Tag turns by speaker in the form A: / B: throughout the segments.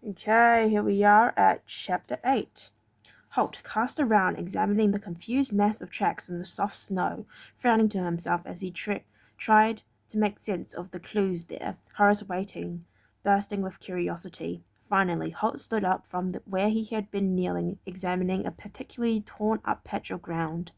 A: Okay, here we are at Chapter 8. Holt cast around, examining the confused mass of tracks in the soft snow, frowning to himself as he tried to make sense of the clues there. Horace waiting, bursting with curiosity. Finally, Holt stood up from where he had been kneeling, examining a particularly torn-up patch of ground.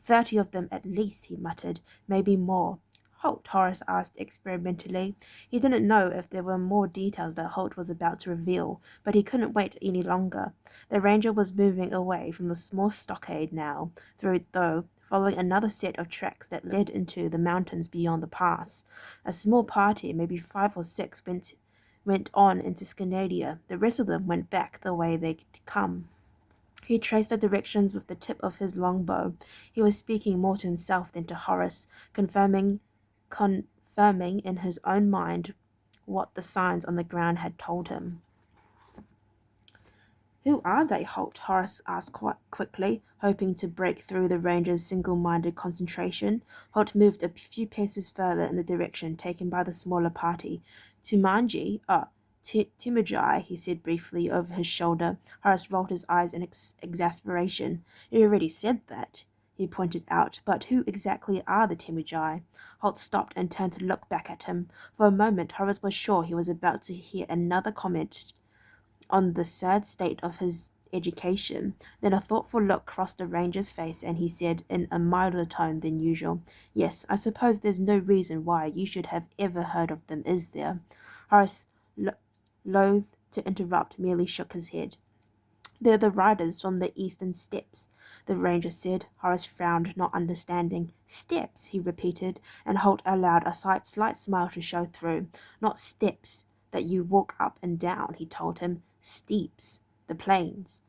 A: 30 of them at least, he muttered. Maybe more. Holt, Horace asked experimentally. He didn't know if there were more details that Holt was about to reveal, but he couldn't wait any longer. The ranger was moving away from the small stockade now, though following another set of tracks that led into the mountains beyond the pass. A small party, maybe 5 or 6, went on into Scandinavia. The rest of them went back the way they'd come. He traced the directions with the tip of his longbow. He was speaking more to himself than to Horace, confirming in his own mind what the signs on the ground had told him. Who are they, Holt? Horace asked quite quickly, hoping to break through the ranger's single-minded concentration. Holt moved a few paces further in the direction taken by the smaller party. Tumanji? Timujai, he said briefly over his shoulder. Horace rolled his eyes in exasperation. You already said that, he pointed out, but who exactly are the Timujai? Holt stopped and turned to look back at him. For a moment, Horace was sure he was about to hear another comment on the sad state of his education. Then a thoughtful look crossed the ranger's face, and he said in a milder tone than usual, Yes, I suppose there's no reason why you should have ever heard of them, is there? Horace, loath to interrupt, merely shook his head. They're the riders from the eastern steppes, the ranger said. Horace frowned, not understanding. Steppes, he repeated, and Holt allowed a slight smile to show through. Not steps that you walk up and down, he told him. Steeps, the plains.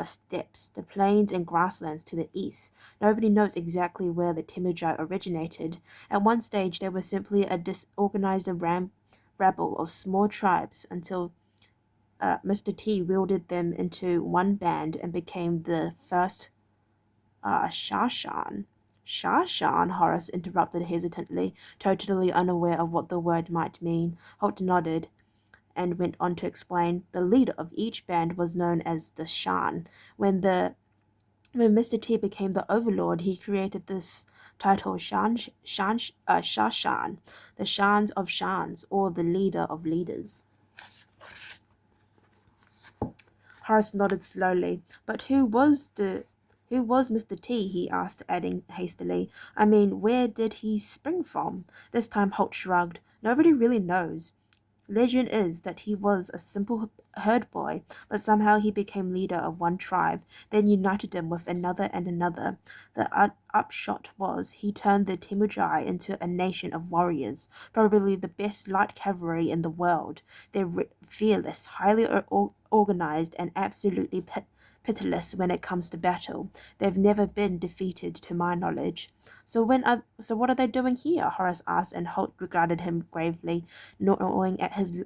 A: Steppes, the plains and grasslands to the east. Nobody knows exactly where the Timujai originated. At one stage, they were simply a disorganized rabble of small tribes until Mr. T wielded them into one band and became the first Shashan. Shashan, Horace interrupted hesitantly, totally unaware of what the word might mean. Holt nodded and went on to explain. The leader of each band was known as the Shan. When Mr. T became the overlord, he created this title Shashan, the Shans of Shans, or the leader of leaders. Horace nodded slowly. But who was Mr. T? He asked, adding hastily. I mean, where did he spring from? This time Holt shrugged. Nobody really knows. Legend is that he was a simple herd boy, but somehow he became leader of one tribe, then united them with another and another. The upshot was he turned the Timujai into a nation of warriors, probably the best light cavalry in the world. They're fearless, highly organized, and absolutely pitiless when it comes to battle. They've never been defeated, to my knowledge. So what are they doing here? Horace asked, and Holt regarded him gravely, gnawing at his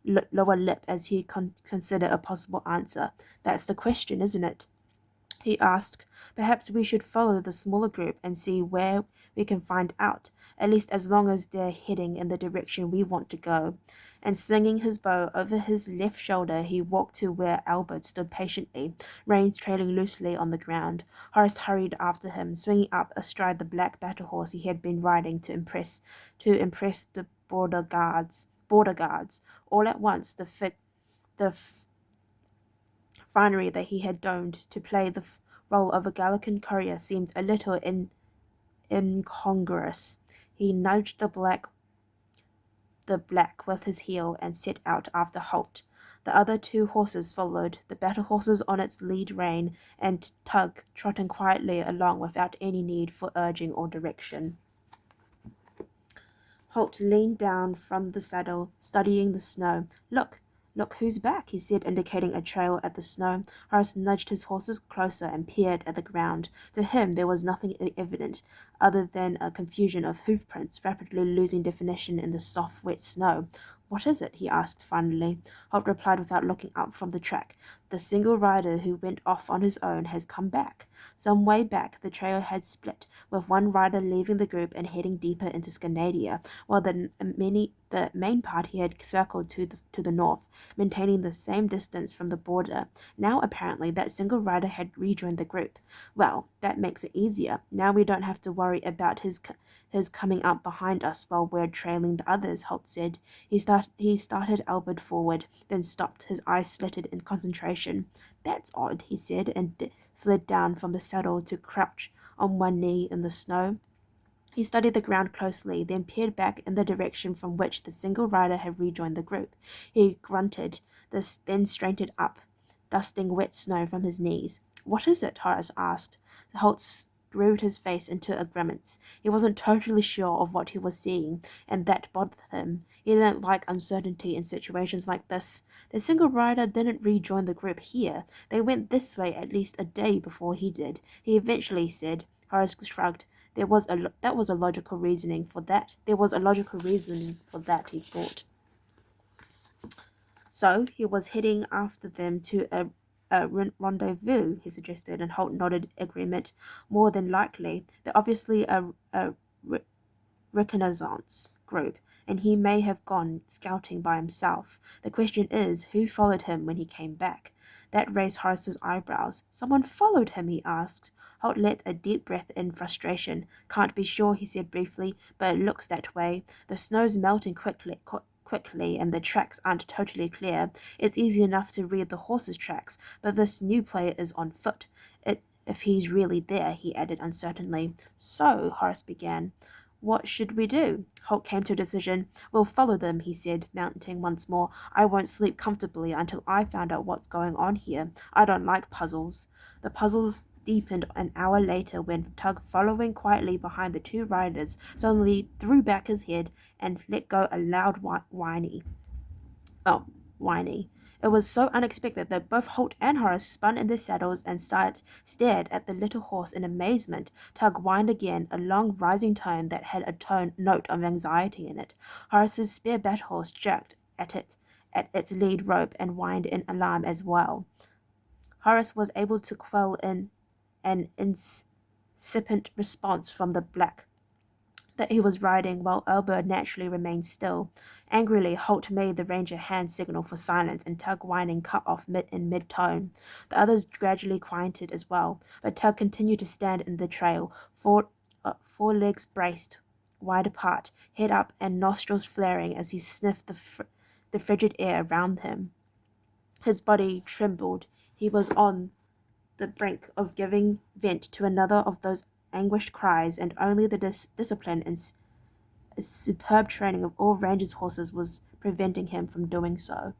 A: lower lip as he considered a possible answer. That's the question, isn't it? He asked. Perhaps we should follow the smaller group and see where we can find out, at least as long as they're heading in the direction we want to go. And slinging his bow over his left shoulder, he walked to where Albert stood patiently, reins trailing loosely on the ground. Horace hurried after him, swinging up astride the black battle horse he had been riding to impress the border guards. All at once, the finery that he had donned to play the role of a Gallican courier seemed a little incongruous. He nudged the black with his heel and set out after Holt. The other 2 horses followed, the battle horses on its lead rein, and Tug trotting quietly along without any need for urging or direction. Holt leaned down from the saddle, studying the snow. Look who's back, he said, indicating a trail at the snow. Horace nudged his horses closer and peered at the ground. To him there was nothing evident, other than a confusion of hoof prints rapidly losing definition in the soft, wet snow. What is it? He asked finally. Holt replied without looking up from the track. The single rider who went off on his own has come back. Some way back, the trail had split, with one rider leaving the group and heading deeper into Scandinavia, while the The main party had circled to the north, maintaining the same distance from the border. Now, apparently, that single rider had rejoined the group. Well, that makes it easier. Now we don't have to worry about his coming up behind us while we're trailing the others, Holt said. He started elbowed forward, then stopped, his eyes slitted in concentration. That's odd, he said, and slid down from the saddle to crouch on one knee in the snow. He studied the ground closely, then peered back in the direction from which the single rider had rejoined the group. He grunted, then straightened up, dusting wet snow from his knees. What is it? Horace asked. Holt screwed his face into a grimace. He wasn't totally sure of what he was seeing, and that bothered him. He didn't like uncertainty in situations like this. The single rider didn't rejoin the group here. They went this way at least a day before he did, he eventually said. Horace shrugged. That was a logical reasoning for that. There was a logical reasoning for that, he thought. So he was heading after them to a rendezvous, he suggested, and Holt nodded agreement. More than likely, they're obviously a reconnaissance group, and he may have gone scouting by himself. The question is, who followed him when he came back? That raised Horace's eyebrows. Someone followed him, he asked. Holt let a deep breath in frustration. Can't be sure, he said briefly, but it looks that way. The snow's melting quickly, and the tracks aren't totally clear. It's easy enough to read the horse's tracks, but this new player is on foot. If he's really there, he added uncertainly. So, Horace began. What should we do? Holt came to a decision. We'll follow them, he said, mounting once more. I won't sleep comfortably until I found out what's going on here. I don't like puzzles. The puzzles deepened an hour later when Tug, following quietly behind the two riders, suddenly threw back his head and let go a loud whiny. It was so unexpected that both Holt and Horace spun in their saddles and stared at the little horse in amazement. Tug whined again, a long rising tone that had a note of anxiety in it. Horace's spare bat horse jerked at its lead rope and whined in alarm as well. Horace was able to quell an incipient response from the black that he was riding, while Elbert naturally remained still. Angrily, Holt made the ranger hand signal for silence, and Tug whining cut off mid-tone. The others gradually quieted as well, but Tug continued to stand in the trail, four legs braced wide apart, head up and nostrils flaring as he sniffed the frigid air around him. His body trembled. He was on the brink of giving vent to another of those anguished cries, and only the discipline and superb training of all rangers' horses was preventing him from doing so.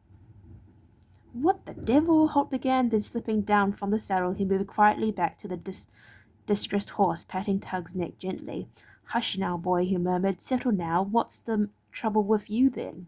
A: What the devil? Holt began, then slipping down from the saddle, he moved quietly back to the distressed horse, patting Tug's neck gently. Hush now, boy, he murmured. Settle now. What's the trouble with you, then?